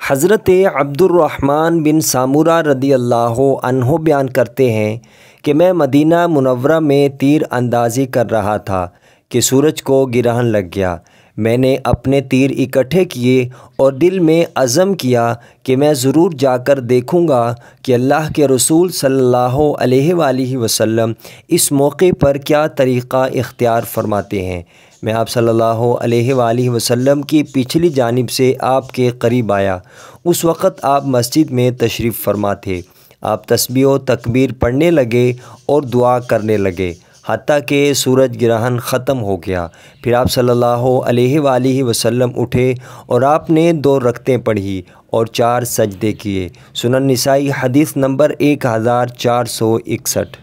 حضرت عبد الرحمن بن سامورہ رضی اللہ عنہ بیان کرتے ہیں کہ میں مدینہ منورہ میں تیر اندازی کر رہا تھا کہ سورج کو گرہن لگ گیا۔ میں نے اپنے تیر اکٹھے کیے اور دل میں عزم کیا کہ میں ضرور جا کر دیکھوں گا کہ اللہ کے رسول صلی اللہ علیہ وآلہ وسلم اس موقع پر کیا طریقہ اختیار فرماتے ہیں۔ میں آپ صلی اللہ علیہ وآلہ وسلم کی پچھلی جانب سے آپ کے قریب آیا۔ اس وقت آپ مسجد میں تشریف فرما تھے۔ آپ تسبیح و تکبیر پڑھنے لگے اور دعا کرنے لگے حتیٰ کہ سورج گرہن ختم ہو گیا۔ پھر آپ صلی اللہ علیہ وآلہ وسلم اٹھے اور آپ نے 2 رکعتیں پڑھی اور 4 سجدے کیے۔ سنن نسائی حدیث نمبر 1461۔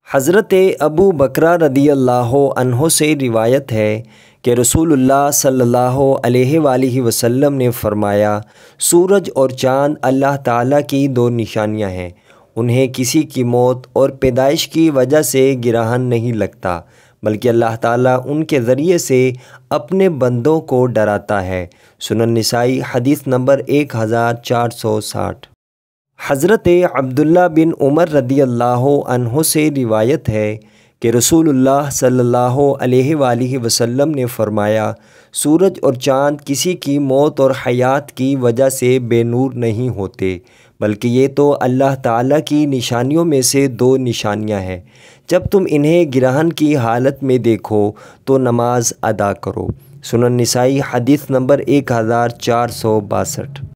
حضرت ابو بکرہ رضی اللہ عنہ سے روایت ہے کہ رسول اللہ صلی اللہ علیہ وآلہ وسلم نے فرمایا، سورج اور چاند اللہ تعالیٰ کی 2 نشانیاں ہیں۔ انہیں کسی کی موت اور پیدائش کی وجہ سے گرہن نہیں لگتا، بلکہ اللہ تعالیٰ ان کے ذریعے سے اپنے بندوں کو ڈراتا ہے۔ سنن نسائی حدیث نمبر 1460۔ حضرت عبداللہ بن عمر رضی اللہ عنہ سے روایت ہے کہ رسول اللہ صلی اللہ علیہ وآلہ وسلم نے فرمایا، سورج اور چاند کسی کی موت اور حیات کی وجہ سے بے نور نہیں ہوتے، بلکہ یہ تو اللہ تعالیٰ کی نشانیوں میں سے 2 نشانیاں ہیں۔ جب تم انہیں گرہن کی حالت میں دیکھو تو نماز ادا کرو۔ سنن نسائی حدیث نمبر 1462۔